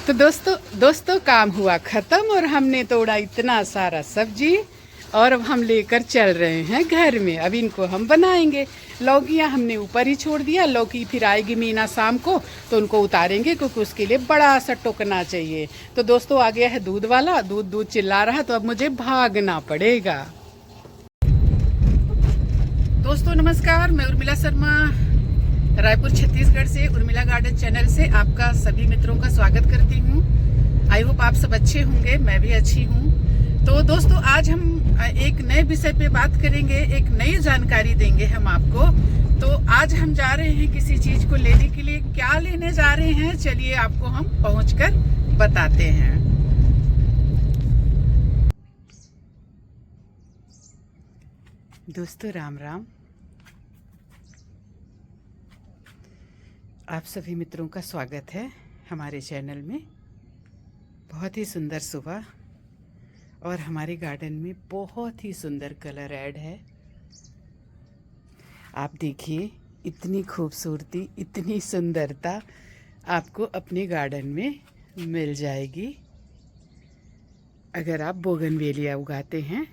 तो दोस्तों काम हुआ खत्म और हमने तोड़ा इतना सारा सब्जी और अब हम लेकर चल रहे हैं घर में। अब इनको हम बनाएंगे। लौकियाँ हमने ऊपर ही छोड़ दिया। लौकी फिर आएगी मीना शाम को तो उनको उतारेंगे, क्योंकि उसके लिए बड़ा सा टोकना चाहिए। तो दोस्तों आ गया है दूध वाला। दूध चिल्ला रहा, तो अब मुझे भागना पड़ेगा। दोस्तों नमस्कार, मैं उर्मिला शर्मा रायपुर छत्तीसगढ़ से उर्मिला गार्डन चैनल से आपका सभी मित्रों का स्वागत करती हूँ। आई होप आप सब अच्छे होंगे, मैं भी अच्छी हूँ। तो दोस्तों आज हम एक नए विषय पे बात करेंगे, एक नई जानकारी देंगे हम आपको। तो आज हम जा रहे हैं किसी चीज को लेने के लिए। क्या लेने जा रहे हैं चलिए आपको हम पहुंचकर बताते हैं। दोस्तों राम राम, आप सभी मित्रों का स्वागत है हमारे चैनल में। बहुत ही सुंदर सुबह और हमारे गार्डन में बहुत ही सुंदर कलर ऐड है। आप देखिए, इतनी खूबसूरती, इतनी सुंदरता आपको अपने गार्डन में मिल जाएगी अगर आप बोगनवेलिया उगाते हैं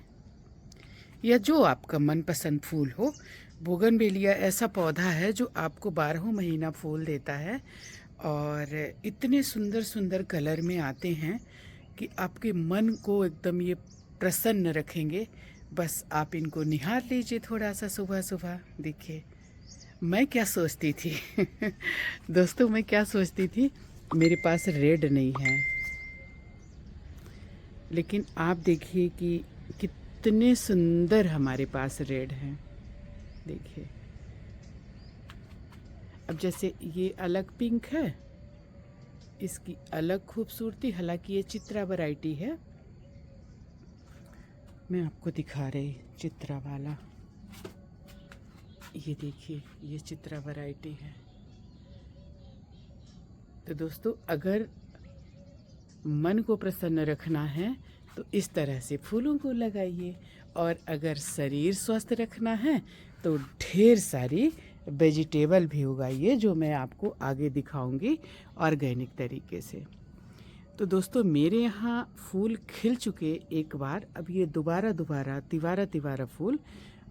या जो आपका मनपसंद फूल हो। बोगनवेलिया ऐसा पौधा है जो आपको 12 महीना फूल देता है और इतने सुंदर सुंदर कलर में आते हैं कि आपके मन को एकदम ये प्रसन्न रखेंगे। बस आप इनको निहार लीजिए थोड़ा सा सुबह सुबह। देखिए मैं क्या सोचती थी दोस्तों, मैं क्या सोचती थी, मेरे पास रेड नहीं है, लेकिन आप देखिए कि कितने सुंदर हमारे पास रेड हैं। देखिए, अब जैसे ये अलग पिंक है, इसकी अलग खूबसूरती। हालांकि ये चित्रा वैरायटी है, मैं आपको दिखा रही चित्रा वाला। ये देखिए, ये चित्रा वैरायटी है। तो दोस्तों अगर मन को प्रसन्न रखना है तो इस तरह से फूलों को लगाइए, और अगर शरीर स्वस्थ रखना है तो ढेर सारी वेजिटेबल भी उगाइए, जो मैं आपको आगे दिखाऊंगी ऑर्गेनिक तरीके से। तो दोस्तों मेरे यहाँ फूल खिल चुके एक बार, अब ये दोबारा तिवारा फूल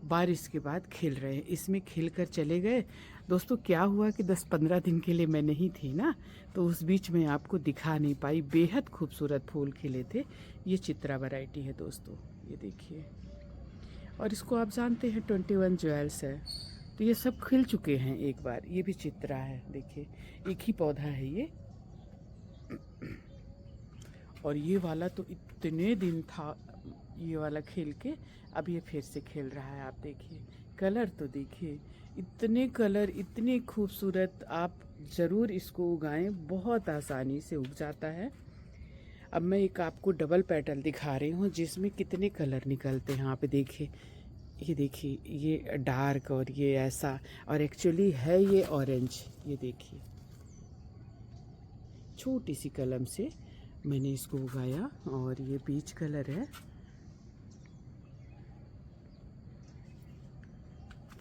बारिश के बाद खिल रहे हैं। इसमें खिल कर चले गए। दोस्तों क्या हुआ कि 10-15 दिन के लिए मैं नहीं थी ना, तो उस बीच में आपको दिखा नहीं पाई। बेहद खूबसूरत फूल खिले थे। ये चित्रा वैरायटी है दोस्तों, ये देखिए। और इसको आप जानते हैं 21 ज्वेल्स है। तो ये सब खिल चुके हैं एक बार। ये भी चित्रा है, देखिए एक ही पौधा है ये। और ये वाला तो इतने दिन था ये वाला खिल के, अब ये फिर से खिल रहा है। आप देखिए कलर तो देखिए, इतने कलर, इतने खूबसूरत। आप ज़रूर इसको उगाएं, बहुत आसानी से उग जाता है। अब मैं एक आपको डबल पेटल दिखा रही हूँ जिसमें कितने कलर निकलते हैं। आप देखिए, ये देखिए, ये डार्क और ये ऐसा, और एक्चुअली है ये ऑरेंज। ये देखिए, छोटी सी कलम से मैंने इसको उगाया और ये पीच कलर है।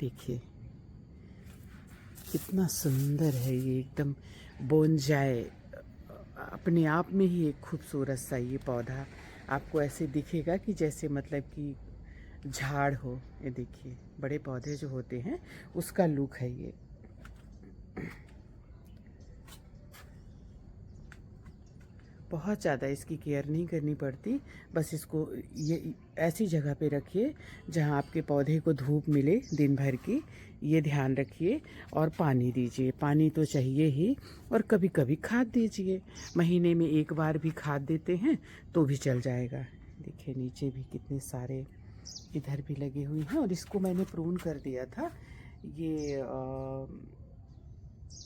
देखिए कितना सुंदर है ये, एकदम बोनजाए। अपने आप में ही एक खूबसूरत सा ये पौधा आपको ऐसे दिखेगा कि जैसे मतलब कि झाड़ हो। ये देखिए, बड़े पौधे जो होते हैं उसका लुक है ये। बहुत ज़्यादा इसकी केयर नहीं करनी पड़ती, बस इसको ये ऐसी जगह पे रखिए जहाँ आपके पौधे को धूप मिले दिन भर की। ये ध्यान रखिए, और पानी दीजिए, पानी तो चाहिए ही। और कभी कभी खाद दीजिए, महीने में एक बार भी खाद देते हैं तो भी चल जाएगा। देखिए नीचे भी कितने सारे इधर भी लगे हुए हैं। और इसको मैंने प्रून कर दिया था, ये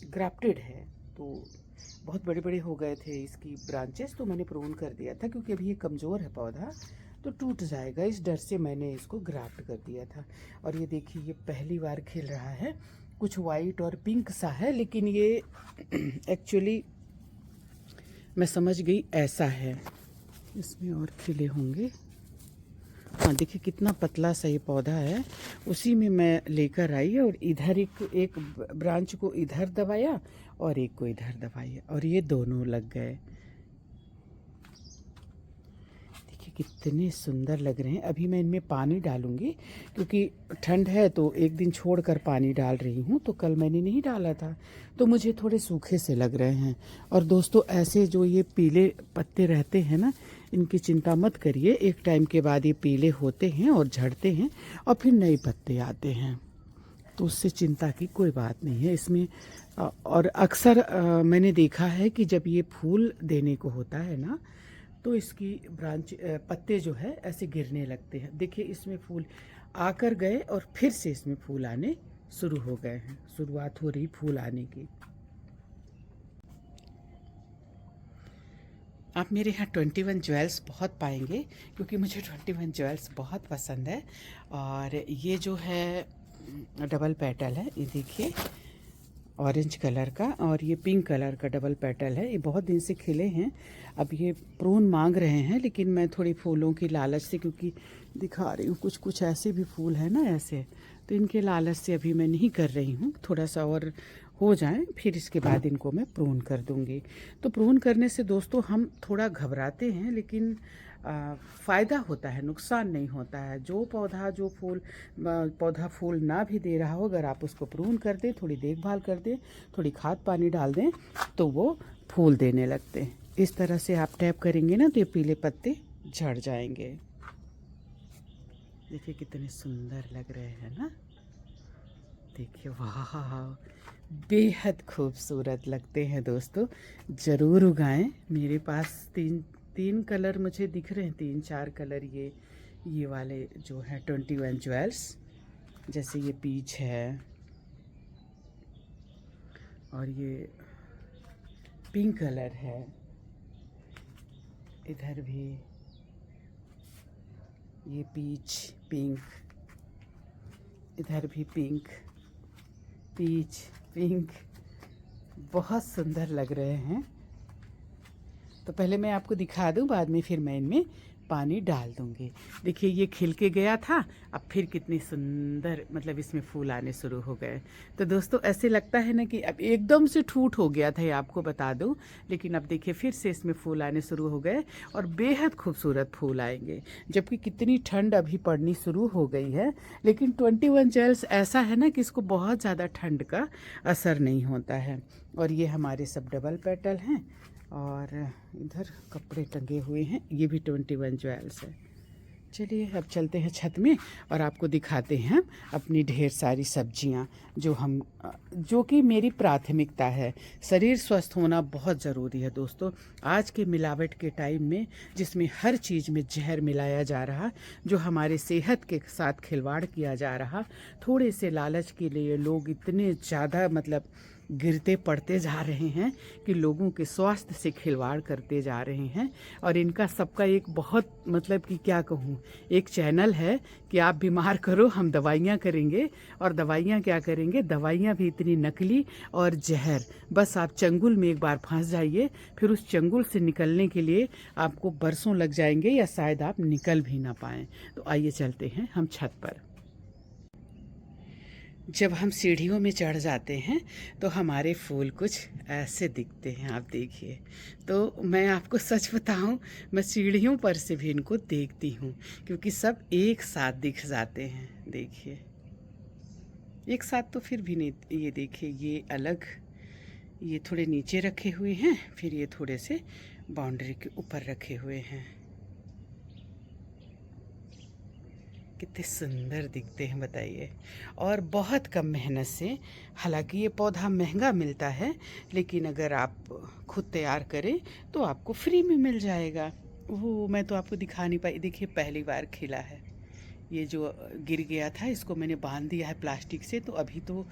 ग्राफ्टेड है, तो बहुत बड़े बड़े हो गए थे इसकी ब्रांचेस, तो मैंने प्रून कर दिया था। क्योंकि अभी ये कमज़ोर है पौधा तो टूट जाएगा, इस डर से मैंने इसको ग्राफ्ट कर दिया था। और ये देखिए, ये पहली बार खिल रहा है। कुछ वाइट और पिंक सा है, लेकिन ये एक्चुअली मैं समझ गई ऐसा है। इसमें और खिले होंगे। हाँ देखिए कितना पतला सा ये पौधा है। उसी में मैं लेकर आई और इधर एक ब्रांच को इधर दबाया और एक को इधर दबाया, और ये दोनों लग गए। देखिए कितने सुंदर लग रहे हैं। अभी मैं इनमें पानी डालूंगी क्योंकि ठंड है तो एक दिन छोड़कर पानी डाल रही हूँ, तो कल मैंने नहीं डाला था तो मुझे थोड़े सूखे से लग रहे हैं। और दोस्तों ऐसे जो ये पीले पत्ते रहते हैं ना, इनकी चिंता मत करिए, एक टाइम के बाद ये पीले होते हैं और झड़ते हैं और फिर नए पत्ते आते हैं, तो उससे चिंता की कोई बात नहीं है इसमें। और अक्सर मैंने देखा है कि जब ये फूल देने को होता है ना, तो इसकी ब्रांच पत्ते जो है ऐसे गिरने लगते हैं। देखिए इसमें फूल आकर गए और फिर से इसमें फूल आने शुरू हो गए हैं, शुरुआत हो रही फूल आने की। आप मेरे यहाँ 21 ज्वेल्स बहुत पाएंगे क्योंकि मुझे 21 ज्वेल्स बहुत पसंद है। और ये जो है डबल पेटल है, ये देखिए ऑरेंज कलर का, और ये पिंक कलर का डबल पेटल है। ये बहुत दिन से खिले हैं, अब ये प्रून मांग रहे हैं, लेकिन मैं थोड़ी फूलों की लालच से, क्योंकि दिखा रही हूँ कुछ कुछ ऐसे भी फूल हैं ना ऐसे, तो इनके लालच से अभी मैं नहीं कर रही हूँ। थोड़ा सा और हो जाए फिर इसके बाद इनको मैं प्रून कर दूँगी। तो प्रून करने से दोस्तों हम थोड़ा घबराते हैं, लेकिन फ़ायदा होता है, नुकसान नहीं होता है। जो पौधा फूल ना भी दे रहा हो, अगर आप उसको प्रून कर दें, थोड़ी देखभाल कर दें, थोड़ी खाद पानी डाल दें, तो वो फूल देने लगते हैं। इस तरह से आप टैप करेंगे ना तो ये पीले पत्ते झड़ जाएंगे। देखिए कितने सुंदर लग रहे हैं ना, देखिए वाह, बेहद खूबसूरत लगते हैं दोस्तों। ज़रूर उगाएं। मेरे पास तीन कलर मुझे दिख रहे हैं, 3-4 कलर ये वाले जो हैं 21 ज्वेल्स, जैसे ये पीच है और ये पिंक कलर है, इधर भी ये पीच पिंक, इधर भी पिंक पीच पिंक, बहुत सुंदर लग रहे हैं। तो पहले मैं आपको दिखा दूं, बाद में फिर मैं इनमें पानी डाल दूंगी। देखिए ये खिल के गया था, अब फिर कितनी सुंदर मतलब इसमें फूल आने शुरू हो गए। तो दोस्तों ऐसे लगता है ना कि अब एकदम से ठूठ हो गया था, ये आपको बता दूं, लेकिन अब देखिए फिर से इसमें फूल आने शुरू हो गए और बेहद खूबसूरत फूल आएंगे। जबकि कितनी ठंड अभी पड़नी शुरू हो गई है, लेकिन 21 जेल्स ऐसा है ना कि इसको बहुत ज़्यादा ठंड का असर नहीं होता है। और ये हमारे सब डबल पेटल हैं, और इधर कपड़े टंगे हुए हैं, ये भी 21 ज्वेल्स है। चलिए अब चलते हैं छत में और आपको दिखाते हैं अपनी ढेर सारी सब्जियां जो कि मेरी प्राथमिकता है। शरीर स्वस्थ होना बहुत ज़रूरी है दोस्तों। आज के मिलावट के टाइम में, जिसमें हर चीज़ में जहर मिलाया जा रहा, जो हमारे सेहत के साथ खिलवाड़ किया जा रहा, थोड़े से लालच के लिए लोग इतने ज़्यादा मतलब गिरते पड़ते जा रहे हैं कि लोगों के स्वास्थ्य से खिलवाड़ करते जा रहे हैं। और इनका सबका एक बहुत मतलब कि क्या कहूँ, एक चैनल है कि आप बीमार करो हम दवाइयाँ करेंगे, और दवाइयाँ क्या करेंगे, दवाइयाँ भी इतनी नकली और जहर। बस आप चंगुल में एक बार फंस जाइए, फिर उस चंगुल से निकलने के लिए आपको बरसों लग जाएंगे या शायद आप निकल भी ना पाएँ। तो आइए चलते हैं हम छत पर। जब हम सीढ़ियों में चढ़ जाते हैं तो हमारे फूल कुछ ऐसे दिखते हैं, आप देखिए। तो मैं आपको सच बताऊं, मैं सीढ़ियों पर से भी इनको देखती हूँ, क्योंकि सब एक साथ दिख जाते हैं। देखिए एक साथ तो फिर भी नहीं, ये देखिए ये अलग, ये थोड़े नीचे रखे हुए हैं, फिर ये थोड़े से बाउंड्री के ऊपर रखे हुए हैं। कितने सुंदर दिखते हैं बताइए। और बहुत कम मेहनत से, हालांकि ये पौधा महंगा मिलता है, लेकिन अगर आप खुद तैयार करें तो आपको फ्री में मिल जाएगा। वो मैं तो आपको दिखा नहीं पाई। देखिए पहली बार खिला है, ये जो गिर गया था इसको मैंने बांध दिया है प्लास्टिक से, तो अभी तो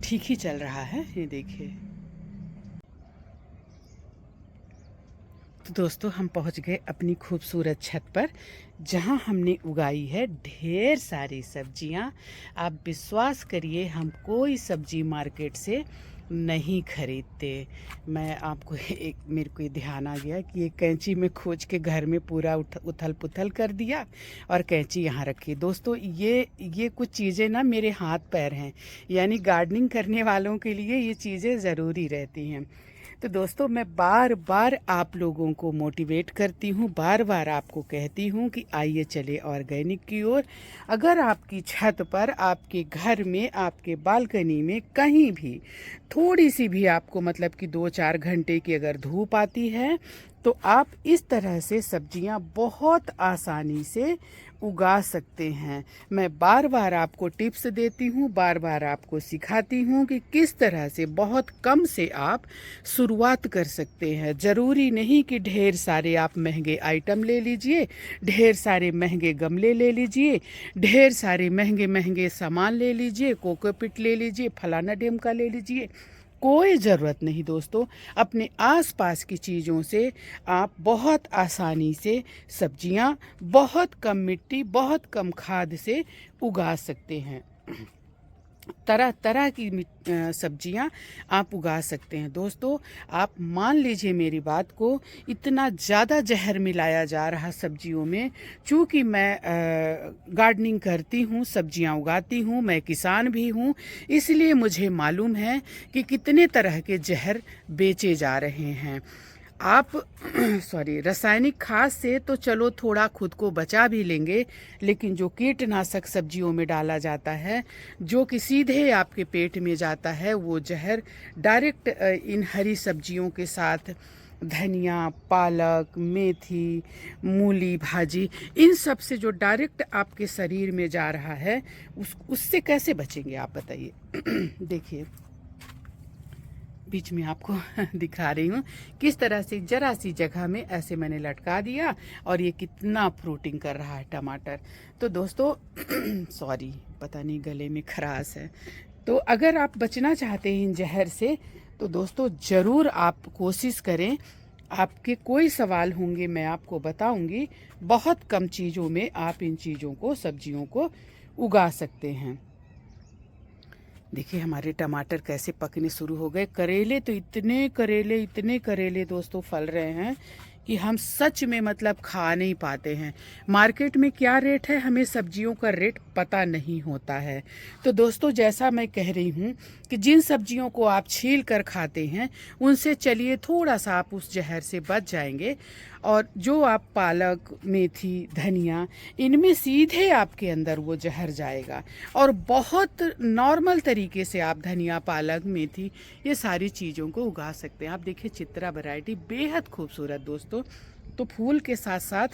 ठीक ही चल रहा है। ये देखिए। तो दोस्तों हम पहुंच गए अपनी खूबसूरत छत पर, जहां हमने उगाई है ढेर सारी सब्जियां। आप विश्वास करिए, हम कोई सब्जी मार्केट से नहीं खरीदते। मैं आपको मेरे को ये ध्यान आ गया कि ये कैंची में खोज के घर में पूरा उथल पुथल कर दिया और कैंची यहाँ रखी। दोस्तों ये कुछ चीज़ें ना मेरे हाथ पैर हैं, यानी गार्डनिंग करने वालों के लिए ये चीज़ें ज़रूरी रहती हैं। तो दोस्तों मैं बार बार आप लोगों को मोटिवेट करती हूँ, बार बार आपको कहती हूँ कि आइए चले ऑर्गेनिक की ओर। अगर आपकी छत पर, आपके घर में, आपके बालकनी में कहीं भी थोड़ी सी भी आपको मतलब कि 2-4 घंटे की अगर धूप आती है तो आप इस तरह से सब्जियां बहुत आसानी से उगा सकते हैं। मैं बार बार आपको टिप्स देती हूँ, बार बार आपको सिखाती हूँ कि किस तरह से बहुत कम से आप शुरुआत कर सकते हैं। ज़रूरी नहीं कि ढेर सारे आप महंगे आइटम ले लीजिए, ढेर सारे महंगे गमले ले लीजिए, ढेर सारे महंगे महंगे सामान ले लीजिए, कोकोपीट ले लीजिए, फलाना ढिमका ले लीजिए। कोई ज़रूरत नहीं दोस्तों। अपने आसपास की चीज़ों से आप बहुत आसानी से सब्जियां बहुत कम मिट्टी, बहुत कम खाद से उगा सकते हैं। तरह तरह की सब्जियां आप उगा सकते हैं दोस्तों। आप मान लीजिए मेरी बात को, इतना ज़्यादा जहर मिलाया जा रहा सब्जियों में। चूँकि मैं गार्डनिंग करती हूँ, सब्जियां उगाती हूँ, मैं किसान भी हूँ, इसलिए मुझे मालूम है कि कितने तरह के जहर बेचे जा रहे हैं। आप रासायनिक खाद से तो चलो थोड़ा खुद को बचा भी लेंगे, लेकिन जो कीटनाशक सब्जियों में डाला जाता है, जो कि सीधे आपके पेट में जाता है, वो जहर डायरेक्ट इन हरी सब्जियों के साथ धनिया, पालक, मेथी, मूली भाजी, इन सब से जो डायरेक्ट आपके शरीर में जा रहा है, उससे कैसे बचेंगे आप बताइए। देखिए बीच में आपको दिखा रही हूँ किस तरह से जरा सी जगह में ऐसे मैंने लटका दिया और ये कितना फ्रूटिंग कर रहा है टमाटर। तो दोस्तों पता नहीं गले में खराश है। तो अगर आप बचना चाहते हैं इन जहर से तो दोस्तों ज़रूर आप कोशिश करें। आपके कोई सवाल होंगे मैं आपको बताऊंगी। बहुत कम चीज़ों में आप इन चीज़ों को, सब्जियों को उगा सकते हैं। देखिए हमारे टमाटर कैसे पकने शुरू हो गए। करेले तो इतने करेले दोस्तों फल रहे हैं कि हम सच में मतलब खा नहीं पाते हैं। मार्केट में क्या रेट है, हमें सब्जियों का रेट पता नहीं होता है। तो दोस्तों जैसा मैं कह रही हूँ कि जिन सब्जियों को आप छील कर खाते हैं उनसे चलिए थोड़ा सा आप उस जहर से बच जाएंगे। और जो आप पालक, मेथी, धनिया, इनमें सीधे आपके अंदर वो जहर जाएगा। और बहुत नॉर्मल तरीके से आप धनिया, पालक, मेथी, ये सारी चीज़ों को उगा सकते हैं। आप देखिए चित्रा वैरायटी बेहद खूबसूरत दोस्तों। तो फूल के साथ साथ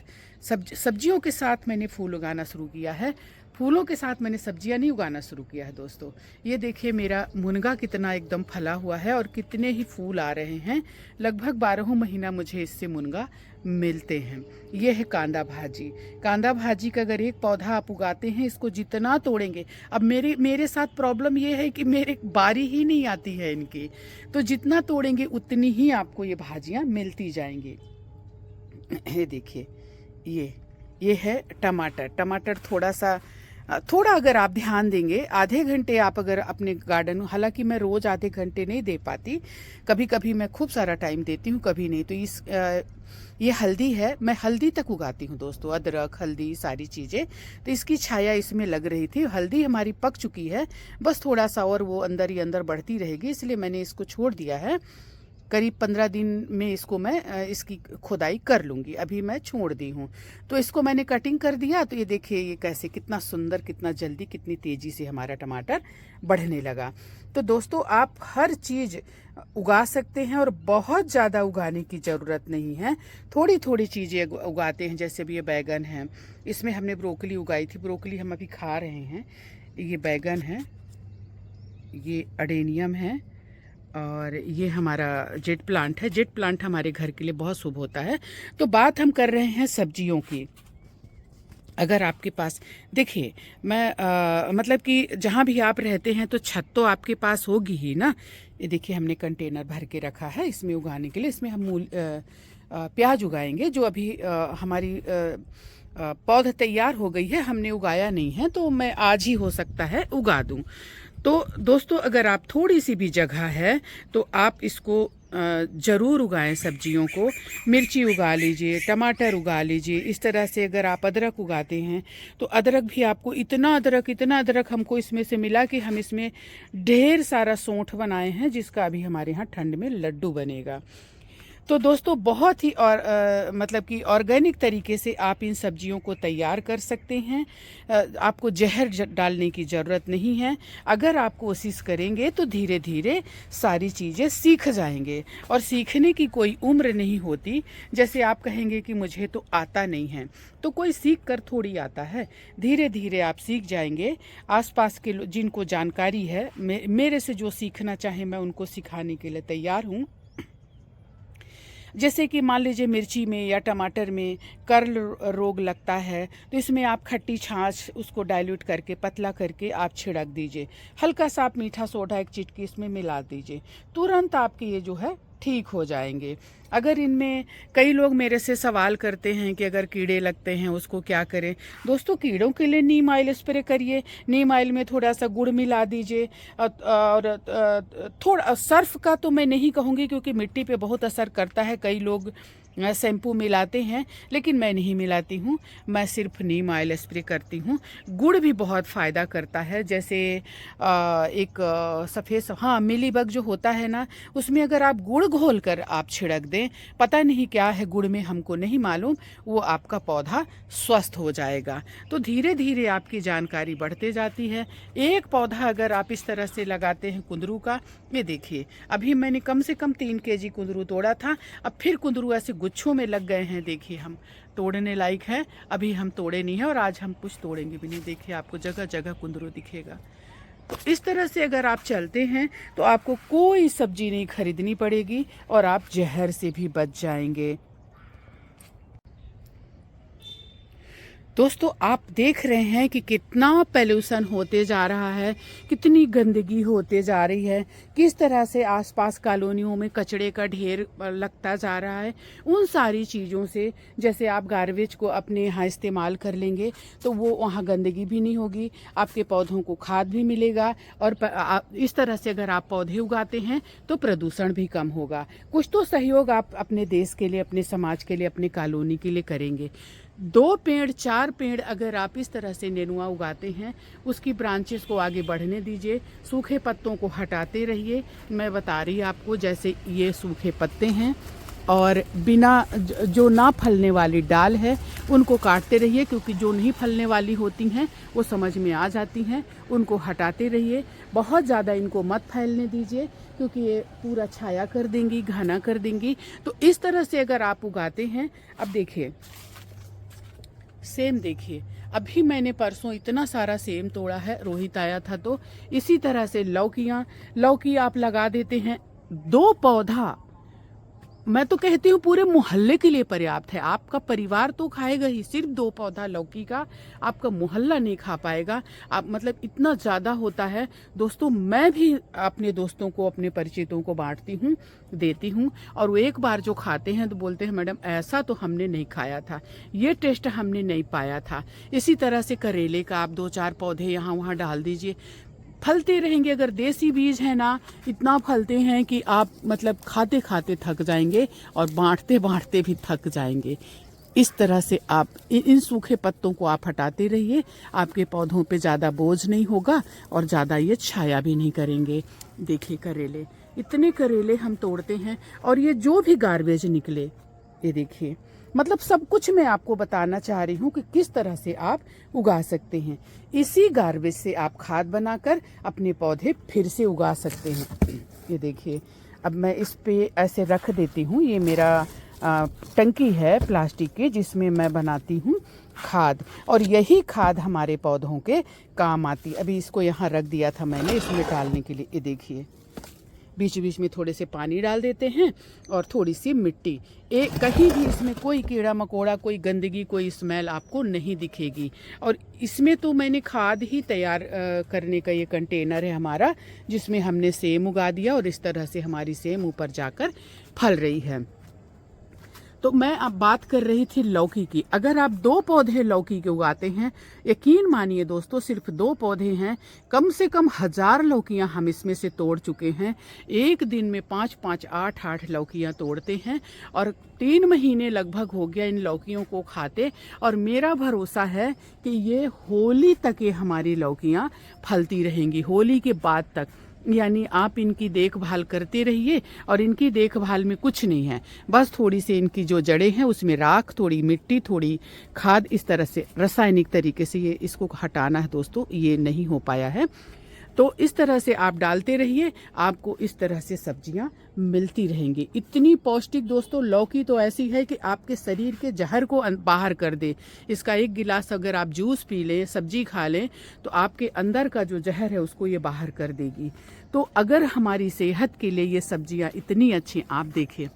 सब्जियों के साथ मैंने फूल उगाना शुरू किया है, फूलों के साथ मैंने सब्जियां नहीं उगाना शुरू किया है दोस्तों। ये देखिए मेरा मुनगा कितना एकदम फला हुआ है और कितने ही फूल आ रहे हैं। लगभग 12 महीना मुझे इससे मुनगा मिलते हैं। ये है कांदा भाजी। कांदा भाजी का अगर एक पौधा आप उगाते हैं, इसको जितना तोड़ेंगे, अब मेरे साथ प्रॉब्लम ये है कि मेरे बारी ही नहीं आती है इनकी, तो जितना तोड़ेंगे उतनी ही आपको ये भाजियाँ मिलती जाएंगी। ये देखिए ये है टमाटर। थोड़ा अगर आप ध्यान देंगे, आधे घंटे आप अगर अपने गार्डन, हालांकि मैं रोज़ आधे घंटे नहीं दे पाती, कभी कभी मैं खूब सारा टाइम देती हूँ, कभी नहीं। तो ये हल्दी है, मैं हल्दी तक उगाती हूँ दोस्तों, अदरक, हल्दी, सारी चीज़ें। तो इसकी छाया इसमें लग रही थी। हल्दी हमारी पक चुकी है, बस थोड़ा सा और वो अंदर ही अंदर बढ़ती रहेगी, इसलिए मैंने इसको छोड़ दिया है। करीब 15 दिन में इसको मैं इसकी खुदाई कर लूँगी। अभी मैं छोड़ दी हूँ। तो इसको मैंने कटिंग कर दिया। तो ये देखिए ये कैसे, कितना सुंदर, कितना जल्दी, कितनी तेज़ी से हमारा टमाटर बढ़ने लगा। तो दोस्तों आप हर चीज़ उगा सकते हैं और बहुत ज़्यादा उगाने की ज़रूरत नहीं है। थोड़ी थोड़ी चीज़ें उगाते हैं। जैसे भी ये बैगन है, इसमें हमने ब्रोकली उगाई थी, ब्रोकली हम अभी खा रहे हैं। ये बैगन है, ये अडेनियम है, और ये हमारा जेट प्लांट है। जेट प्लांट हमारे घर के लिए बहुत शुभ होता है। तो बात हम कर रहे हैं सब्जियों की। अगर आपके पास, देखिए मैं मतलब कि जहाँ भी आप रहते हैं तो छत तो आपके पास होगी ही ना। ये देखिए हमने कंटेनर भर के रखा है इसमें उगाने के लिए। इसमें हम प्याज उगाएंगे, जो अभी हमारी पौध तैयार हो गई है, हमने उगाया नहीं है, तो मैं आज ही हो सकता है उगा दूं। तो दोस्तों अगर आप थोड़ी सी भी जगह है तो आप इसको ज़रूर उगाएं सब्जियों को। मिर्ची उगा लीजिए, टमाटर उगा लीजिए। इस तरह से अगर आप अदरक उगाते हैं तो अदरक भी आपको इतना अदरक हमको इसमें से मिला कि हम इसमें ढेर सारा सौंठ बनाए हैं, जिसका अभी हमारे यहाँ ठंड में लड्डू बनेगा। तो दोस्तों बहुत ही मतलब कि ऑर्गेनिक तरीके से आप इन सब्जियों को तैयार कर सकते हैं। आपको जहर डालने की ज़रूरत नहीं है। अगर आप कोशिश करेंगे तो धीरे धीरे सारी चीज़ें सीख जाएंगे, और सीखने की कोई उम्र नहीं होती। जैसे आप कहेंगे कि मुझे तो आता नहीं है, तो कोई सीख कर थोड़ी आता है। धीरे धीरे आप सीख जाएंगे। आसपास के जिनको जानकारी है, मेरे से जो सीखना चाहे मैं उनको सिखाने के लिए तैयार हूँ। जैसे कि मान लीजिए मिर्ची में या टमाटर में कर्ल रोग लगता है, तो इसमें आप खट्टी छाछ उसको डाइल्यूट करके पतला करके आप छिड़क दीजिए। हल्का सा आप मीठा सोडा एक चिटकी इसमें मिला दीजिए, तुरंत आपके ये जो है ठीक हो जाएंगे। अगर इनमें कई लोग मेरे से सवाल करते हैं कि अगर कीड़े लगते हैं उसको क्या करें। दोस्तों कीड़ों के लिए नीम ऑयल स्प्रे करिए। नीम ऑयल में थोड़ा सा गुड़ मिला दीजिए, और थोड़ा सर्फ का तो मैं नहीं कहूँगी क्योंकि मिट्टी पे बहुत असर करता है। कई लोग शैम्पू मिलाते हैं, लेकिन मैं नहीं मिलाती हूँ। मैं सिर्फ नीम ऑयल स्प्रे करती हूँ। गुड़ भी बहुत फ़ायदा करता है। जैसे एक सफ़ेद हाँ मिलीबग जो होता है ना, उसमें अगर आप गुड़ घोल कर आप छिड़क दें, पता नहीं क्या है गुड़ में, हमको नहीं मालूम, वो आपका पौधा स्वस्थ हो जाएगा। तो धीरे धीरे आपकी जानकारी बढ़ते जाती है। एक पौधा अगर आप इस तरह से लगाते हैं कुंदरू का, ये देखिए अभी मैंने कम से कम 3 केजी कुंदरू तोड़ा था। अब फिर कुंदरू ऐसे गुच्छों में लग गए हैं। देखिए हम तोड़ने लायक है, अभी हम तोड़े नहीं है और आज हम कुछ तोड़ेंगे भी नहीं। देखिए आपको जगह जगह कुंदरू दिखेगा। तो इस तरह से अगर आप चलते हैं तो आपको कोई सब्जी नहीं खरीदनी पड़ेगी और आप जहर से भी बच जाएंगे। दोस्तों आप देख रहे हैं कि कितना पॉल्यूशन होते जा रहा है, कितनी गंदगी होते जा रही है, किस तरह से आसपास कॉलोनियों में कचड़े का ढेर लगता जा रहा है। उन सारी चीज़ों से जैसे आप गार्बेज को अपने यहाँ इस्तेमाल कर लेंगे तो वो वहाँ गंदगी भी नहीं होगी, आपके पौधों को खाद भी मिलेगा, और इस तरह से अगर आप पौधे उगाते हैं तो प्रदूषण भी कम होगा। कुछ तो सहयोग आप अपने देश के लिए, अपने समाज के लिए, अपनी कॉलोनी के लिए करेंगे। 2 पेड़ 4 पेड़ अगर आप इस तरह से नेनुआ उगाते हैं, उसकी ब्रांचेस को आगे बढ़ने दीजिए, सूखे पत्तों को हटाते रहिए। मैं बता रही आपको, जैसे ये सूखे पत्ते हैं और बिना जो ना फलने वाली डाल है उनको काटते रहिए, क्योंकि जो नहीं फलने वाली होती हैं वो समझ में आ जाती हैं। उनको हटाते रहिए, बहुत ज़्यादा इनको मत फैलने दीजिए क्योंकि ये पूरा छाया कर देंगी, घना कर देंगी। तो इस तरह से अगर आप उगाते हैं, अब देखिए सेम देखिए, अभी मैंने परसों इतना सारा सेम तोड़ा है, रोहित आया था तो। इसी तरह से लौकी आप लगा देते हैं, 2 पौधा मैं तो कहती हूँ पूरे मोहल्ले के लिए पर्याप्त है। आपका परिवार तो खाएगा ही, सिर्फ 2 पौधा लौकी का आपका मोहल्ला नहीं खा पाएगा। आप मतलब इतना ज़्यादा होता है। दोस्तों मैं भी अपने दोस्तों को, अपने परिचितों को बांटती हूँ, देती हूँ, और वो एक बार जो खाते हैं तो बोलते हैं मैडम ऐसा तो हमने नहीं खाया था, ये टेस्ट हमने नहीं पाया था। इसी तरह से करेले का आप 2-4 पौधे यहाँ वहाँ डाल दीजिए, फलते रहेंगे। अगर देसी बीज है ना, इतना फलते हैं कि आप मतलब खाते खाते थक जाएंगे और बांटते बांटते भी थक जाएंगे। इस तरह से आप इन सूखे पत्तों को आप हटाते रहिए, आपके पौधों पे ज़्यादा बोझ नहीं होगा और ज़्यादा ये छाया भी नहीं करेंगे। देखिए करेले, इतने करेले हम तोड़ते हैं, और ये जो भी गार्बेज निकले, ये देखिए, मतलब सब कुछ मैं आपको बताना चाह रही हूँ कि किस तरह से आप उगा सकते हैं। इसी गार्बेज से आप खाद बनाकर अपने पौधे फिर से उगा सकते हैं। ये देखिए, अब मैं इस पे ऐसे रख देती हूँ। ये मेरा टंकी है प्लास्टिक की, जिसमें मैं बनाती हूँ खाद, और यही खाद हमारे पौधों के काम आती। अभी इसको यहाँ रख दिया था मैंने इसमें डालने के लिए। ये देखिए, बीच बीच में थोड़े से पानी डाल देते हैं और थोड़ी सी मिट्टी। कहीं भी इसमें कोई कीड़ा मकोड़ा, कोई गंदगी, कोई स्मेल आपको नहीं दिखेगी। और इसमें तो मैंने खाद ही तैयार करने का ये कंटेनर है हमारा, जिसमें हमने सेम उगा दिया और इस तरह से हमारी सेम ऊपर जाकर फल रही है। तो मैं अब बात कर रही थी लौकी की। अगर आप 2 पौधे लौकी के उगाते हैं, यकीन मानिए दोस्तों, सिर्फ 2 पौधे हैं, कम से कम 1000 लौकियां हम इसमें से तोड़ चुके हैं। एक दिन में 5-5, 8-8 लौकियां तोड़ते हैं और 3 महीने लगभग हो गया इन लौकियों को खाते। और मेरा भरोसा है कि ये होली तक ये हमारी लौकियां फलती रहेंगी, होली के बाद तक। यानी आप इनकी देखभाल करते रहिए, और इनकी देखभाल में कुछ नहीं है, बस थोड़ी सी इनकी जो जड़ें हैं उसमें राख, थोड़ी मिट्टी, थोड़ी खाद, इस तरह से रासायनिक तरीके से ये इसको हटाना है दोस्तों। ये नहीं हो पाया है, तो इस तरह से आप डालते रहिए, आपको इस तरह से सब्जियां मिलती रहेंगी। इतनी पौष्टिक दोस्तों, लौकी तो ऐसी है कि आपके शरीर के जहर को बाहर कर दे। इसका 1 गिलास अगर आप जूस पी लें, सब्जी खा लें, तो आपके अंदर का जो जहर है उसको ये बाहर कर देगी। तो अगर हमारी सेहत के लिए ये सब्जियां इतनी अच्छी, आप देखिए।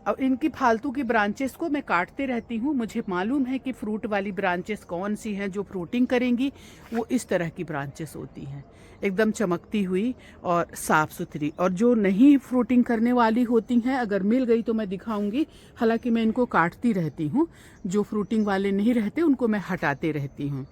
अब इनकी फालतू की ब्रांचेस को मैं काटते रहती हूँ। मुझे मालूम है कि फ्रूट वाली ब्रांचेस कौन सी हैं जो फ्रूटिंग करेंगी। वो इस तरह की ब्रांचेस होती हैं, एकदम चमकती हुई और साफ़ सुथरी। और जो नहीं फ्रूटिंग करने वाली होती हैं, अगर मिल गई तो मैं दिखाऊंगी। हालांकि मैं इनको काटती रहती हूँ, जो फ्रूटिंग वाले नहीं रहते उनको मैं हटाते रहती हूँ।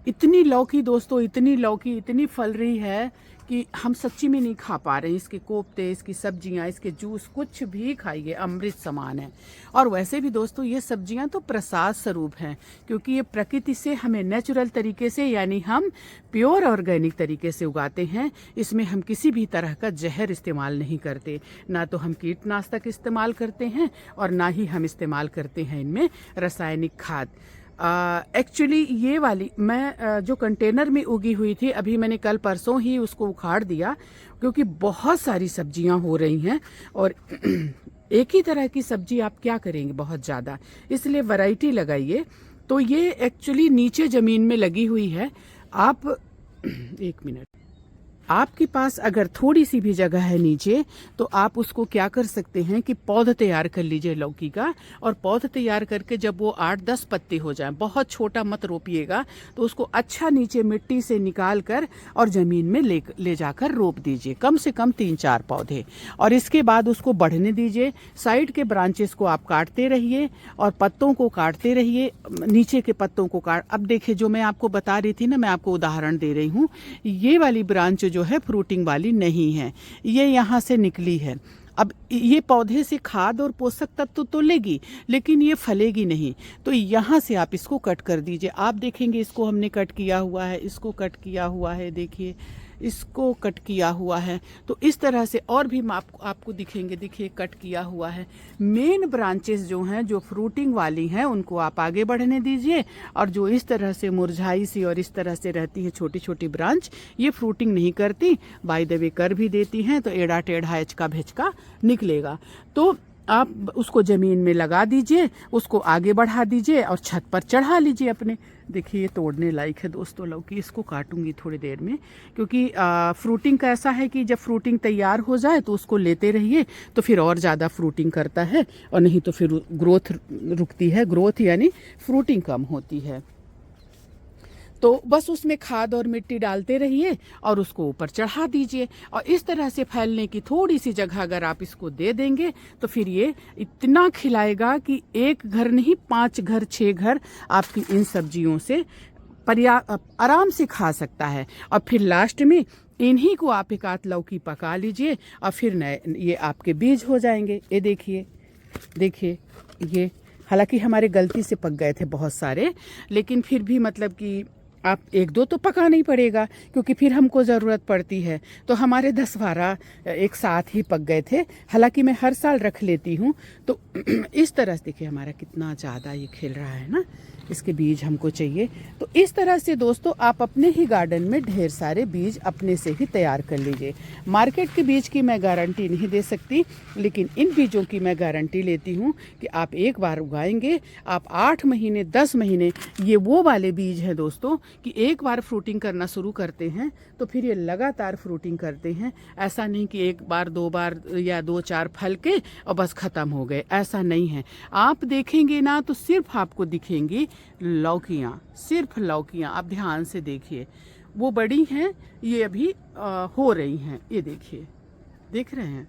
इतनी लौकी दोस्तों, इतनी लौकी इतनी फल रही है कि हम सच्ची में नहीं खा पा रहे हैं। इसके कोफ्ते, इसकी सब्जियां, इसके जूस, कुछ भी खाइए, अमृत समान है। और वैसे भी दोस्तों ये सब्जियां तो प्रसाद स्वरूप हैं, क्योंकि ये प्रकृति से हमें नेचुरल तरीके से, यानी हम प्योर ऑर्गेनिक तरीके से उगाते हैं। इसमें हम किसी भी तरह का जहर इस्तेमाल नहीं करते, ना तो हम कीटनाशक इस्तेमाल करते हैं और ना ही हम इस्तेमाल करते हैं इनमें रासायनिक खाद। एक्चुअली ये वाली मैं जो कंटेनर में उगी हुई थी, अभी मैंने कल परसों ही उसको उखाड़ दिया, क्योंकि बहुत सारी सब्जियां हो रही हैं और एक ही तरह की सब्जी आप क्या करेंगे बहुत ज़्यादा, इसलिए वैरायटी लगाइए। तो ये एक्चुअली नीचे ज़मीन में लगी हुई है। आप 1 मिनट, आपके पास अगर थोड़ी सी भी जगह है नीचे, तो आप उसको क्या कर सकते हैं कि पौध तैयार कर लीजिए लौकी का। और पौध तैयार करके जब वो 8-10 पत्ते हो जाएं, बहुत छोटा मत रोपिएगा, तो उसको अच्छा नीचे मिट्टी से निकाल कर और ज़मीन में ले जाकर रोप दीजिए, कम से कम 3-4 पौधे। और इसके बाद उसको बढ़ने दीजिए। साइड के ब्रांचेस को आप काटते रहिए और पत्तों को काटते रहिए, नीचे के पत्तों को काट। अब देखिए, जो मैं आपको बता रही थी ना, मैं आपको उदाहरण दे रही हूँ। ये वाली ब्रांच जो है फ्रूटिंग वाली नहीं है, ये यहाँ से निकली है। अब ये पौधे से खाद और पोषक तत्व तो लेगी, लेकिन ये फलेगी नहीं। तो यहाँ से आप इसको कट कर दीजिए। आप देखेंगे इसको हमने कट किया हुआ है, इसको कट किया हुआ है, देखिए इसको कट किया हुआ है। तो इस तरह से और भी आपको दिखेंगे, देखिए कट किया हुआ है। मेन ब्रांचेस जो हैं, जो फ्रूटिंग वाली हैं, उनको आप आगे बढ़ने दीजिए। और जो इस तरह से मुरझाई सी और इस तरह से रहती है छोटी छोटी ब्रांच, ये फ्रूटिंग नहीं करती, बाय द वे कर भी देती हैं, तो एड़ा टेढ़ा हेचका भेचका निकलेगा। तो आप उसको ज़मीन में लगा दीजिए, उसको आगे बढ़ा दीजिए और छत पर चढ़ा लीजिए अपने। देखिए ये तोड़ने लायक है दोस्तों लौकी, इसको काटूंगी थोड़ी देर में, क्योंकि फ्रूटिंग का ऐसा है कि जब फ्रूटिंग तैयार हो जाए तो उसको लेते रहिए, तो फिर और ज़्यादा फ्रूटिंग करता है, और नहीं तो फिर ग्रोथ रुकती है, ग्रोथ यानी फ्रूटिंग कम होती है। तो बस उसमें खाद और मिट्टी डालते रहिए और उसको ऊपर चढ़ा दीजिए। और इस तरह से फैलने की थोड़ी सी जगह अगर आप इसको दे देंगे, तो फिर ये इतना खिलाएगा कि 1 घर नहीं 5 घर 6 घर आपकी इन सब्जियों से आराम से खा सकता है। और फिर लास्ट में इन्हीं को आप 1 आध लौकी पका लीजिए और फिर नए ये आपके बीज हो जाएंगे। ये देखिए, देखिए ये हालांकि हमारे गलती से पक गए थे बहुत सारे, लेकिन फिर भी मतलब कि आप 1-2 तो पकाना ही पड़ेगा, क्योंकि फिर हमको ज़रूरत पड़ती है। तो हमारे 10-12 एक साथ ही पक गए थे। हालांकि मैं हर साल रख लेती हूँ। तो इस तरह से देखिए हमारा कितना ज़्यादा ये खिल रहा है ना, इसके बीज हमको चाहिए। तो इस तरह से दोस्तों आप अपने ही गार्डन में ढेर सारे बीज अपने से ही तैयार कर लीजिए। मार्केट के बीज की मैं गारंटी नहीं दे सकती, लेकिन इन बीजों की मैं गारंटी लेती हूँ कि आप एक बार उगाएंगे, आप 8 महीने 10 महीने, ये वो वाले बीज हैं दोस्तों कि एक बार फ्रूटिंग करना शुरू करते हैं तो फिर ये लगातार फ्रूटिंग करते हैं। ऐसा नहीं कि 1 बार 2 बार या 2-4 फल के और बस ख़त्म हो गए, ऐसा नहीं है। आप देखेंगे ना तो सिर्फ आपको दिखेंगी लौकियाँ, सिर्फ लौकियाँ। आप ध्यान से देखिए, वो बड़ी हैं, ये अभी हो रही हैं। ये देखिए, देख रहे हैं,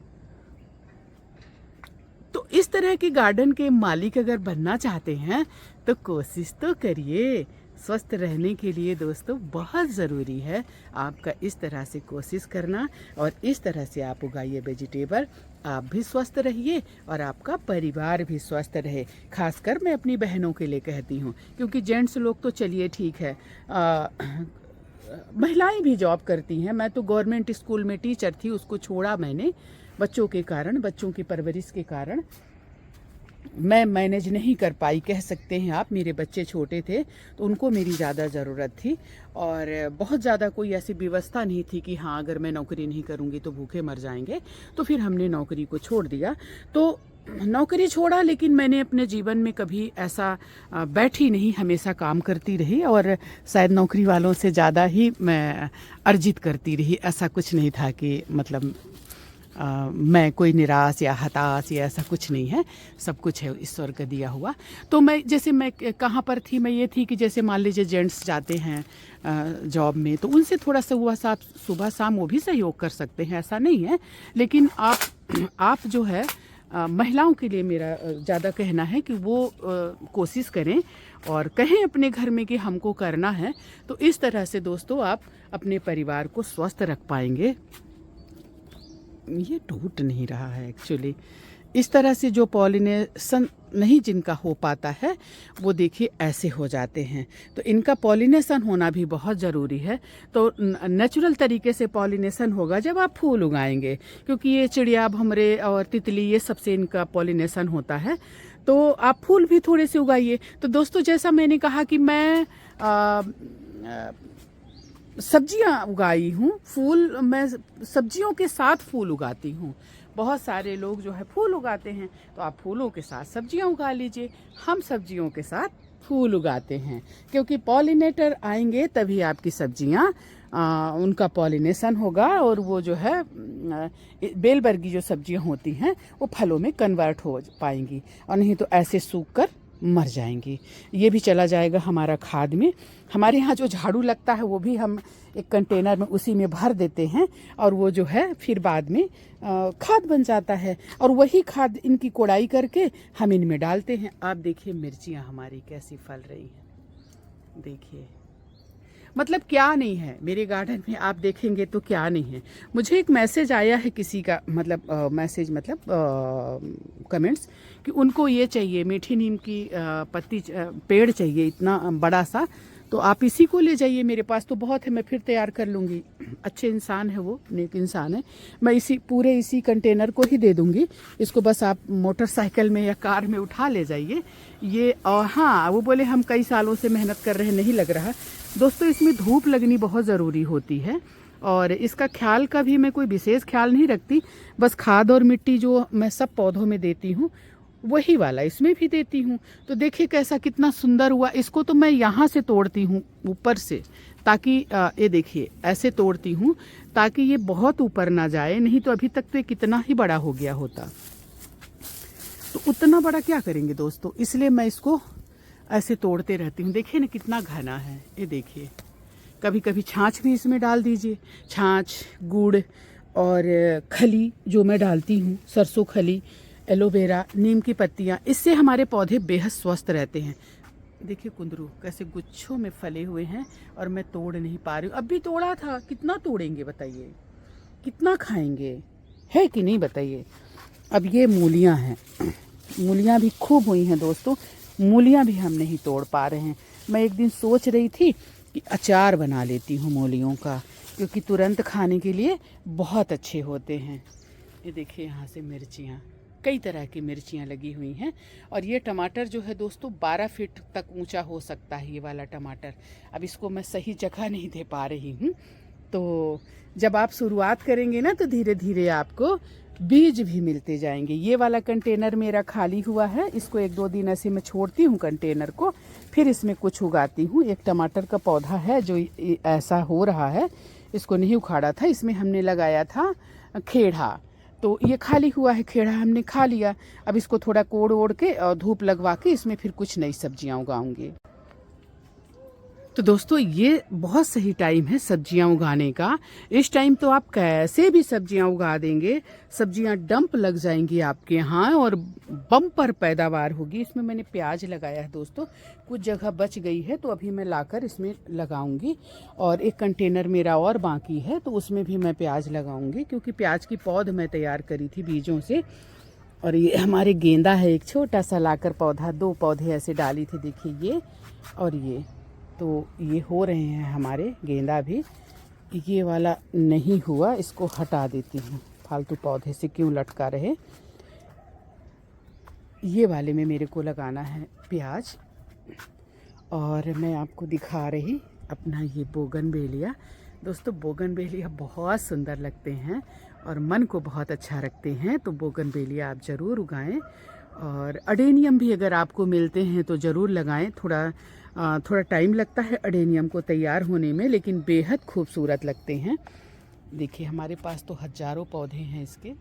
तो इस तरह के गार्डन के मालिक अगर बनना चाहते हैं तो कोशिश तो करिए। स्वस्थ रहने के लिए दोस्तों बहुत ज़रूरी है आपका इस तरह से कोशिश करना, और इस तरह से आप उगाइए वेजिटेबल। आप भी स्वस्थ रहिए और आपका परिवार भी स्वस्थ रहे। खासकर मैं अपनी बहनों के लिए कहती हूँ, क्योंकि जेंट्स लोग तो चलिए ठीक है, महिलाएं भी जॉब करती हैं। मैं तो गवर्नमेंट स्कूल में टीचर थी, उसको छोड़ा मैंने बच्चों के कारण, बच्चों की परवरिश के कारण मैं मैनेज नहीं कर पाई, कह सकते हैं आप। मेरे बच्चे छोटे थे तो उनको मेरी ज़्यादा ज़रूरत थी, और बहुत ज़्यादा कोई ऐसी व्यवस्था नहीं थी कि हाँ अगर मैं नौकरी नहीं करूँगी तो भूखे मर जाएंगे। तो फिर हमने नौकरी को छोड़ दिया। तो नौकरी छोड़ा, लेकिन मैंने अपने जीवन में कभी ऐसा बैठी नहीं, हमेशा काम करती रही, और शायद नौकरी वालों से ज़्यादा ही मैं अर्जित करती रही। ऐसा कुछ नहीं था कि मतलब मैं कोई निराश या हताश या ऐसा कुछ नहीं है, सब कुछ है ईश्वर का दिया हुआ। तो मैं जैसे मैं कहाँ पर थी, मैं ये थी कि जैसे मान लीजिए जेंट्स जाते हैं जॉब में, तो उनसे थोड़ा सा सुबह शाम वो भी सहयोग कर सकते हैं, ऐसा नहीं है। लेकिन आप जो है महिलाओं के लिए मेरा ज़्यादा कहना है कि वो कोशिश करें और कहें अपने घर में कि हमको करना है। तो इस तरह से दोस्तों आप अपने परिवार को स्वस्थ रख पाएंगे। ये टूट नहीं रहा है एक्चुअली। इस तरह से जो पॉलिनेशन नहीं जिनका हो पाता है वो देखिए ऐसे हो जाते हैं। तो इनका पॉलिनेशन होना भी बहुत ज़रूरी है। तो नेचुरल तरीके से पॉलिनेशन होगा जब आप फूल उगाएंगे, क्योंकि ये चिड़िया, भंवरे और तितली, ये सबसे इनका पॉलिनेशन होता है। तो आप फूल भी थोड़े से उगाइए। तो दोस्तों जैसा मैंने कहा कि मैं सब्जियां उगाई हूँ, फूल मैं सब्जियों के साथ फूल उगाती हूँ। बहुत सारे लोग जो है फूल उगाते हैं, तो आप फूलों के साथ सब्जियां उगा लीजिए। हम सब्जियों के साथ फूल उगाते हैं, क्योंकि पॉलिनेटर आएंगे तभी आपकी सब्जियां उनका पॉलिनेशन होगा, और वो जो है बेलबर्गी जो सब्जियां होती हैं वो फलों में कन्वर्ट हो पाएंगी, और नहीं तो ऐसे सूख कर मर जाएंगी। ये भी चला जाएगा हमारा खाद में। हमारे यहाँ जो झाड़ू लगता है वो भी हम एक कंटेनर में उसी में भर देते हैं, और वो जो है फिर बाद में खाद बन जाता है, और वही खाद इनकी कोड़ाई करके हम इनमें डालते हैं। आप देखिए मिर्चियाँ हमारी कैसी फल रही हैं, देखिए। मतलब क्या नहीं है मेरे गार्डन में, आप देखेंगे तो क्या नहीं है। मुझे एक मैसेज आया है किसी का, मतलब मैसेज मतलब कमेंट्स, कि उनको ये चाहिए, मीठी नीम की पत्ती पेड़ चाहिए इतना बड़ा सा। तो आप इसी को ले जाइए, मेरे पास तो बहुत है, मैं फिर तैयार कर लूँगी। अच्छे इंसान है वो, नेक इंसान है। मैं इसी कंटेनर को ही दे दूँगी। इसको बस आप मोटरसाइकिल में या कार में उठा ले जाइए। ये और हाँ, वो बोले हम कई सालों से मेहनत कर रहे हैं, नहीं लग रहा। दोस्तों इसमें धूप लगनी बहुत ज़रूरी होती है, और इसका ख्याल का भी मैं कोई विशेष ख्याल नहीं रखती। बस खाद और मिट्टी जो मैं सब पौधों में देती हूँ वही वाला इसमें भी देती हूँ। तो देखिए कैसा कितना सुंदर हुआ। इसको तो मैं यहाँ से तोड़ती हूँ ऊपर से, ताकि ये देखिए ऐसे तोड़ती हूँ ताकि ये बहुत ऊपर ना जाए, नहीं तो अभी तक तो ये कितना ही बड़ा हो गया होता। तो उतना बड़ा क्या करेंगे दोस्तों, इसलिए मैं इसको ऐसे तोड़ते रहती हूँ। देखिए ना कितना घना है, ये देखिए। कभी कभी छाछ भी इसमें डाल दीजिए, छाछ, गुड़ और खली जो मैं डालती हूँ, सरसों खली, एलोवेरा, नीम की पत्तियाँ, इससे हमारे पौधे बेहद स्वस्थ रहते हैं। देखिए कुंदरू कैसे गुच्छों में फले हुए हैं, और मैं तोड़ नहीं पा रही हूँ। अब भी तोड़ा था, कितना तोड़ेंगे बताइए, कितना खाएंगे, है कि नहीं बताइए। अब ये मूलियाँ हैं, मूलियाँ भी खूब हुई हैं दोस्तों, मूलियाँ भी हम नहीं तोड़ पा रहे हैं। मैं एक दिन सोच रही थी कि अचार बना लेती हूँ मूलियों का, क्योंकि तुरंत खाने के लिए बहुत अच्छे होते हैं। ये देखिए यहाँ से मिर्चियाँ, कई तरह की मिर्चियाँ लगी हुई हैं। और ये टमाटर जो है दोस्तों 12 फीट तक ऊंचा हो सकता है ये वाला टमाटर। अब इसको मैं सही जगह नहीं दे पा रही हूँ। तो जब आप शुरुआत करेंगे ना तो धीरे धीरे आपको बीज भी मिलते जाएंगे। ये वाला कंटेनर मेरा खाली हुआ है, इसको 1-2 दिन ऐसे मैं छोड़ती हूँ कंटेनर को, फिर इसमें कुछ उगाती हूँ। एक टमाटर का पौधा है जो ऐसा हो रहा है, इसको नहीं उखाड़ा था, इसमें हमने लगाया था खेड़ा, तो ये खाली हुआ है, खेड़ा हमने खा लिया। अब इसको थोड़ा कोड़ ओड़ के और धूप लगवा के इसमें फिर कुछ नई सब्जियां उगाऊंगी। तो दोस्तों ये बहुत सही टाइम है सब्जियां उगाने का। इस टाइम तो आप कैसे भी सब्जियां उगा देंगे, सब्जियां डंप लग जाएंगी आपके यहाँ और बम्पर पैदावार होगी। इसमें मैंने प्याज लगाया है दोस्तों, कुछ जगह बच गई है तो अभी मैं लाकर इसमें लगाऊंगी। और एक कंटेनर मेरा और बाकी है तो उसमें भी मैं प्याज लगाऊंगी, क्योंकि प्याज की पौध मैं तैयार करी थी बीजों से। और ये हमारे गेंदा है, एक छोटा सा लाकर पौधा, 2 पौधे ऐसे डाली थी, देखिए ये और ये। तो ये हो रहे हैं हमारे गेंदा भी। ये वाला नहीं हुआ, इसको हटा देती हूँ, फालतू पौधे से क्यों लटका रहे। ये वाले में मेरे को लगाना है प्याज। और मैं आपको दिखा रही अपना ये बोगनवेलिया। दोस्तों बोगनवेलिया बहुत सुंदर लगते हैं और मन को बहुत अच्छा रखते हैं, तो बोगनवेलिया आप ज़रूर उगाएं। और अडेनियम भी अगर आपको मिलते हैं तो ज़रूर लगाएं। थोड़ा टाइम लगता है अडेनियम को तैयार होने में, लेकिन बेहद खूबसूरत लगते हैं। देखिए हमारे पास तो हज़ारों पौधे हैं इसके।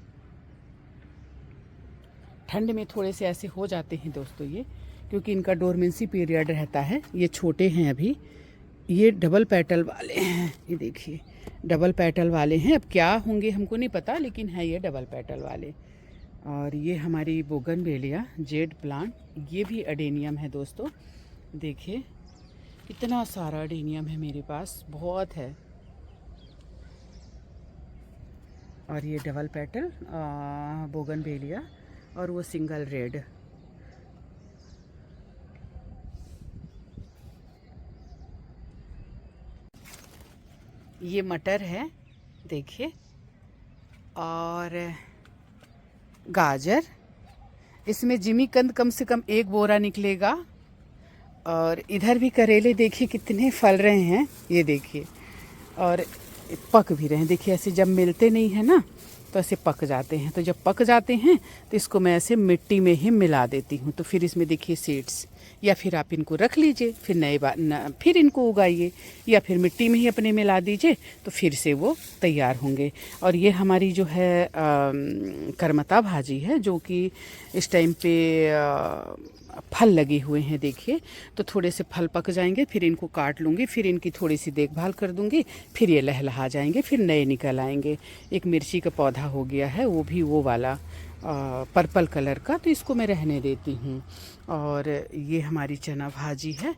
ठंड में थोड़े से ऐसे हो जाते हैं दोस्तों ये, क्योंकि इनका डोरमेंसी पीरियड रहता है। ये छोटे हैं अभी, ये डबल पेटल वाले हैं, ये देखिए डबल पेटल वाले हैं। अब क्या होंगे हमको नहीं पता, लेकिन है ये डबल पेटल वाले। और ये हमारी बोगनवेलिया जेड प्लांट, ये भी अडेनियम है दोस्तों। देखिए कितना सारा अडेनियम है मेरे पास, बहुत है। और ये डबल पेटल बोगनवेलिया और वो सिंगल रेड। ये मटर है देखिए, और गाजर, इसमें जिमीकंद कम से कम 1 बोरा निकलेगा। और इधर भी करेले देखिए कितने फल रहे हैं, ये देखिए, और पक भी रहे हैं। देखिए ऐसे जब मिलते नहीं है ना तो ऐसे पक जाते हैं, तो जब पक जाते हैं तो इसको मैं ऐसे मिट्टी में ही मिला देती हूँ। तो फिर इसमें देखिए सीड्स, या फिर आप इनको रख लीजिए, फिर नए बार फिर इनको उगाइए, या फिर मिट्टी में ही अपने मिला दीजिए तो फिर से वो तैयार होंगे। और ये हमारी जो है करमता भाजी है, जो कि इस टाइम पे फल लगे हुए हैं देखिए। तो थोड़े से फल पक जाएंगे, फिर इनको काट लूँगी, फिर इनकी थोड़ी सी देखभाल कर दूँगी, फिर ये लहलहा जाएंगे, फिर नए निकल आएंगे। एक मिर्ची का पौधा हो गया है, वो भी वो वाला पर्पल कलर का, तो इसको मैं रहने देती हूँ। और ये हमारी चना भाजी है।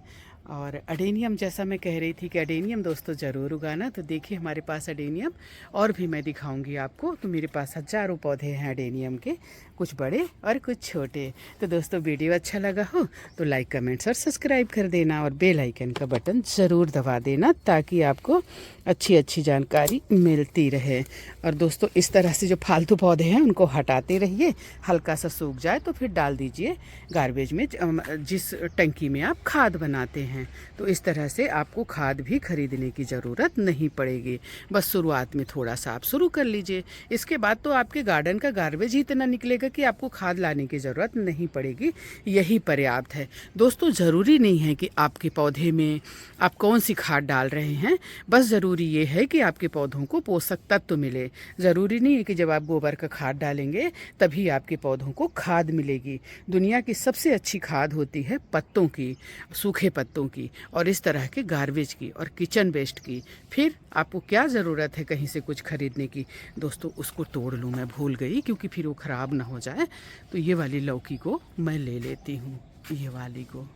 और अडेनियम, जैसा मैं कह रही थी कि अडेनियम दोस्तों ज़रूर उगाना। तो देखिए हमारे पास अडेनियम और भी मैं दिखाऊंगी आपको। तो मेरे पास हज़ारों पौधे हैं अडेनियम के, कुछ बड़े और कुछ छोटे। तो दोस्तों वीडियो अच्छा लगा हो तो लाइक, कमेंट्स और सब्सक्राइब कर देना, और बेल आइकन का बटन ज़रूर दबा देना, ताकि आपको अच्छी अच्छी जानकारी मिलती रहे। और दोस्तों इस तरह से जो फालतू पौधे हैं उनको हटाते रहिए, हल्का सा सूख जाए तो फिर डाल दीजिए गार्बेज में, जिस टंकी में आप खाद बनाते हैं। तो इस तरह से आपको खाद भी खरीदने की ज़रूरत नहीं पड़ेगी। बस शुरुआत में थोड़ा सा आप शुरू कर लीजिए, इसके बाद तो आपके गार्डन का गार्बेज ही इतना निकलेगा कि आपको खाद लाने की ज़रूरत नहीं पड़ेगी। यही पर्याप्त है दोस्तों। ज़रूरी नहीं है कि आपके पौधे में आप कौन सी खाद डाल रहे हैं, बस ज़रूरी ये है कि आपके पौधों को पोषक तत्व मिले। ज़रूरी नहीं है कि जब आप गोबर का खाद डालेंगे तभी आपके पौधों को खाद मिलेगी। दुनिया की सबसे अच्छी खाद होती है पत्तों की, सूखे पत्तों की, और इस तरह के गार्बेज की और किचन वेस्ट की। फिर आपको क्या ज़रूरत है कहीं से कुछ खरीदने की। दोस्तों उसको तोड़ लूँ, मैं भूल गई, क्योंकि फिर वो ख़राब ना हो जाए। तो ये वाली लौकी को मैं ले लेती हूँ, ये वाली को।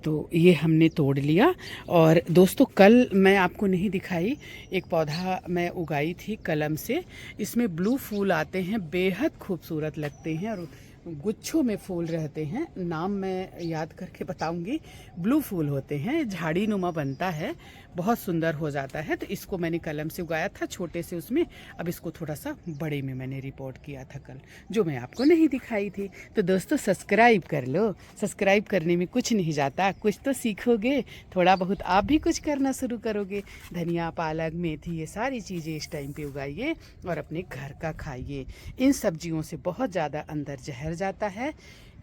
तो ये हमने तोड़ लिया। और दोस्तों कल मैं आपको नहीं दिखाई, एक पौधा मैं उगाई थी कलम से। इसमें ब्लू फूल आते हैं, बेहद खूबसूरत लगते हैं और गुच्छों में फूल रहते हैं। नाम मैं याद करके बताऊंगी। ब्लू फूल होते हैं, झाड़ी नुमा बनता है, बहुत सुंदर हो जाता है। तो इसको मैंने कलम से उगाया था, छोटे से उसमें। अब इसको थोड़ा सा बड़े में मैंने रिपोर्ट किया था कल, जो मैं आपको नहीं दिखाई थी। तो दोस्तों सब्सक्राइब कर लो, सब्सक्राइब करने में कुछ नहीं जाता, कुछ तो सीखोगे, थोड़ा बहुत आप भी कुछ करना शुरू करोगे। धनिया, पालक, मेथी, ये सारी चीज़ें इस टाइम पे उगाइए और अपने घर का खाइए। इन सब्जियों से बहुत ज़्यादा अंदर जहर जाता है,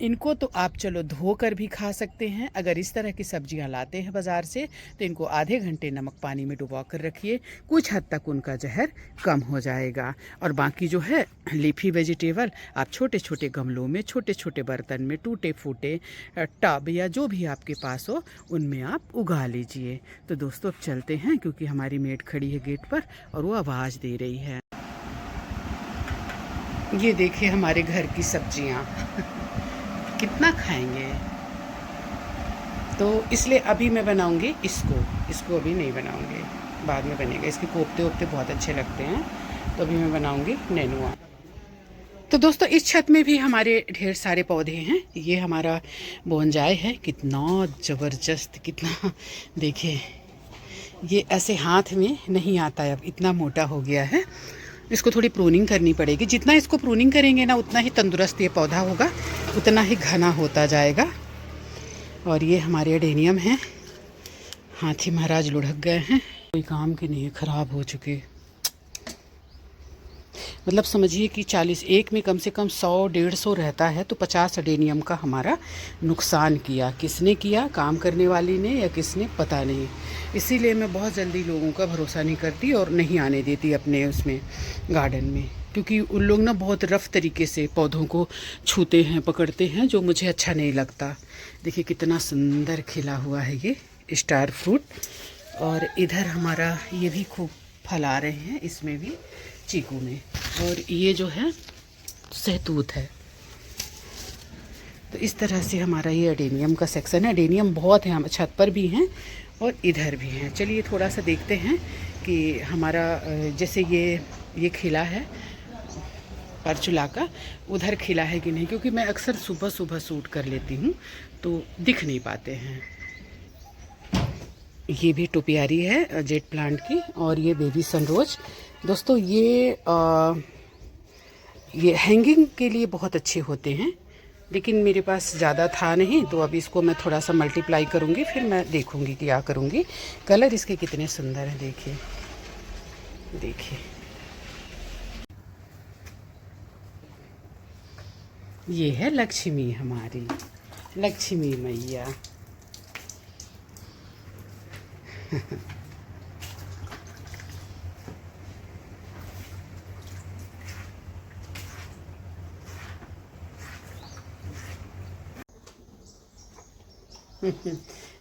इनको तो आप चलो धोकर भी खा सकते हैं। अगर इस तरह की सब्जियां लाते हैं बाज़ार से तो इनको आधे घंटे नमक पानी में डुबा कर रखिए, कुछ हद तक उनका जहर कम हो जाएगा। और बाकी जो है लीफी वेजिटेबल आप छोटे छोटे गमलों में, छोटे छोटे बर्तन में, टूटे फूटे टब या जो भी आपके पास हो उनमें आप उगा लीजिए। तो दोस्तों अब चलते हैं, क्योंकि हमारी मेड खड़ी है गेट पर और वो आवाज़ दे रही है। ये देखिए हमारे घर की सब्जियां कितना खाएंगे, तो इसलिए अभी मैं बनाऊंगी इसको अभी नहीं बनाऊंगी, बाद में बनेगा। इसके कोफ्ते वोफ्ते बहुत अच्छे लगते हैं, तो अभी मैं बनाऊंगी नेनुआ। तो दोस्तों इस छत में भी हमारे ढेर सारे पौधे हैं। ये हमारा बोनजाई है, कितना ज़बरदस्त, कितना देखिए ये ऐसे हाथ में नहीं आता है, अब इतना मोटा हो गया है। इसको थोड़ी प्रूनिंग करनी पड़ेगी। जितना इसको प्रूनिंग करेंगे ना उतना ही तंदुरुस्त ये पौधा होगा, उतना ही घना होता जाएगा। और ये हमारे एडेनियम हैं, हाथी महाराज लुढ़क गए हैं, कोई काम के नहीं, ख़राब हो चुके। मतलब समझिए कि 40 एक में कम से कम 100-150 रहता है, तो 50 एडेनियम का हमारा नुकसान किया। किसने किया? काम करने वाली ने या किसने, पता नहीं। इसीलिए मैं बहुत जल्दी लोगों का भरोसा नहीं करती और नहीं आने देती अपने उसमें गार्डन में, क्योंकि उन लोग ना बहुत रफ़ तरीके से पौधों को छूते हैं, पकड़ते हैं, जो मुझे अच्छा नहीं लगता। देखिए कितना सुंदर खिला हुआ है ये स्टार फ्रूट। और इधर हमारा ये भी खूब फल आ रहे हैं, इसमें भी चीकू में। और ये जो है सहतूत है। तो इस तरह से हमारा ये एडेनियम का सेक्शन है। एडेनियम बहुत है, हम छत पर भी हैं और इधर भी हैं। चलिए थोड़ा सा देखते हैं कि हमारा जैसे ये खिला है परचुला का, उधर खिला है कि नहीं, क्योंकि मैं अक्सर सुबह सुबह शूट कर लेती हूँ तो दिख नहीं पाते हैं। ये भी टोपियारी है जेट प्लांट की, और ये बेबी सनरोज। दोस्तों ये हैंगिंग के लिए बहुत अच्छे होते हैं, लेकिन मेरे पास ज़्यादा था नहीं, तो अब इसको मैं थोड़ा सा मल्टीप्लाई करूँगी, फिर मैं देखूँगी क्या करूँगी। कलर इसके कितने सुंदर हैं, देखिए देखिए। ये है लक्ष्मी, हमारी लक्ष्मी मैया।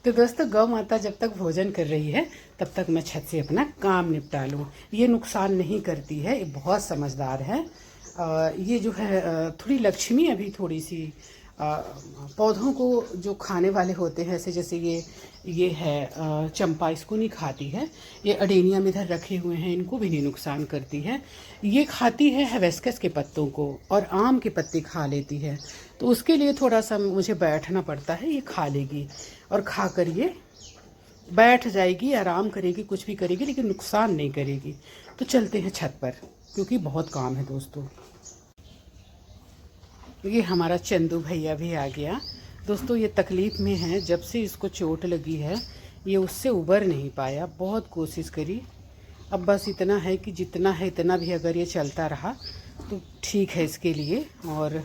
तो दोस्तों गौ माता जब तक भोजन कर रही है तब तक मैं छत से अपना काम निपटा लूँ। ये नुकसान नहीं करती है, ये बहुत समझदार है। ये जो है थोड़ी लक्ष्मी अभी थोड़ी सी पौधों को जो खाने वाले होते हैं, ऐसे जैसे ये है चंपा, इसको नहीं खाती है। ये अडेनियम इधर रखे हुए हैं, इनको भी नहीं नुकसान करती है। ये खाती है हिबिस्कस के पत्तों को, और आम के पत्ते खा लेती है। तो उसके लिए थोड़ा सा मुझे बैठना पड़ता है। ये खा लेगी और खा कर ये बैठ जाएगी, आराम करेगी, कुछ भी करेगी, लेकिन नुकसान नहीं करेगी। तो चलते हैं छत पर, क्योंकि बहुत काम है दोस्तों। ये हमारा चंदू भैया भी आ गया। दोस्तों ये तकलीफ़ में है, जब से इसको चोट लगी है ये उससे उबर नहीं पाया, बहुत कोशिश करी। अब बस इतना है कि जितना है इतना भी अगर ये चलता रहा तो ठीक है इसके लिए, और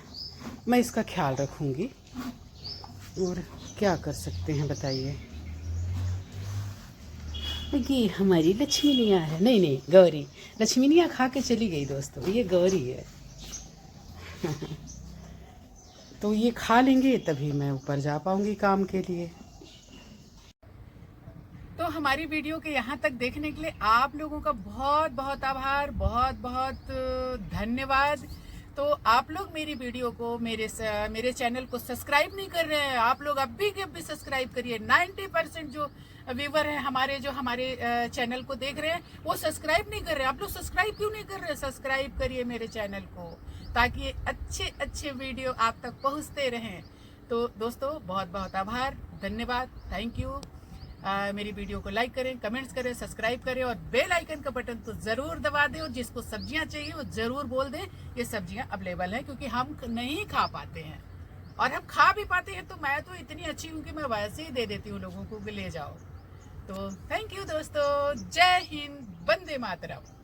मैं इसका ख्याल रखूँगी। और क्या कर सकते हैं बताइए। ये हमारी लक्ष्मीनिया है, नहीं गौरी। लक्ष्मीनिया खा के चली गई दोस्तों, ये गौरी है। तो ये खा लेंगे तभी मैं ऊपर जा पाऊंगी काम के लिए। तो हमारी वीडियो के यहाँ तक देखने के लिए आप लोगों का बहुत बहुत आभार, बहुत बहुत धन्यवाद। तो आप लोग मेरी वीडियो को, मेरे चैनल को सब्सक्राइब नहीं कर रहे हैं, आप लोग अभी के अभी सब्सक्राइब करिए। 90% जो व्यूवर हैं हमारे, जो हमारे चैनल को देख रहे हैं, वो सब्सक्राइब नहीं कर रहे। आप लोग सब्सक्राइब क्यों नहीं कर रहे? सब्सक्राइब करिए मेरे चैनल को, ताकि अच्छे अच्छे वीडियो आप तक पहुंचते रहें। तो दोस्तों बहुत बहुत आभार, धन्यवाद, थैंक यू। मेरी वीडियो को लाइक करें, कमेंट्स करें, सब्सक्राइब करें, और बेल आइकन का बटन तो ज़रूर दबा दें। और जिसको सब्जियां चाहिए वो ज़रूर बोल दें, ये सब्जियां अवेलेबल हैं, क्योंकि हम नहीं खा पाते हैं। और हम खा भी पाते हैं तो मैं तो इतनी अच्छी हूँ कि मैं वैसे ही दे देती हूँ लोगों को कि ले जाओ। तो थैंक यू दोस्तों, जय हिंद, वंदे मातरम।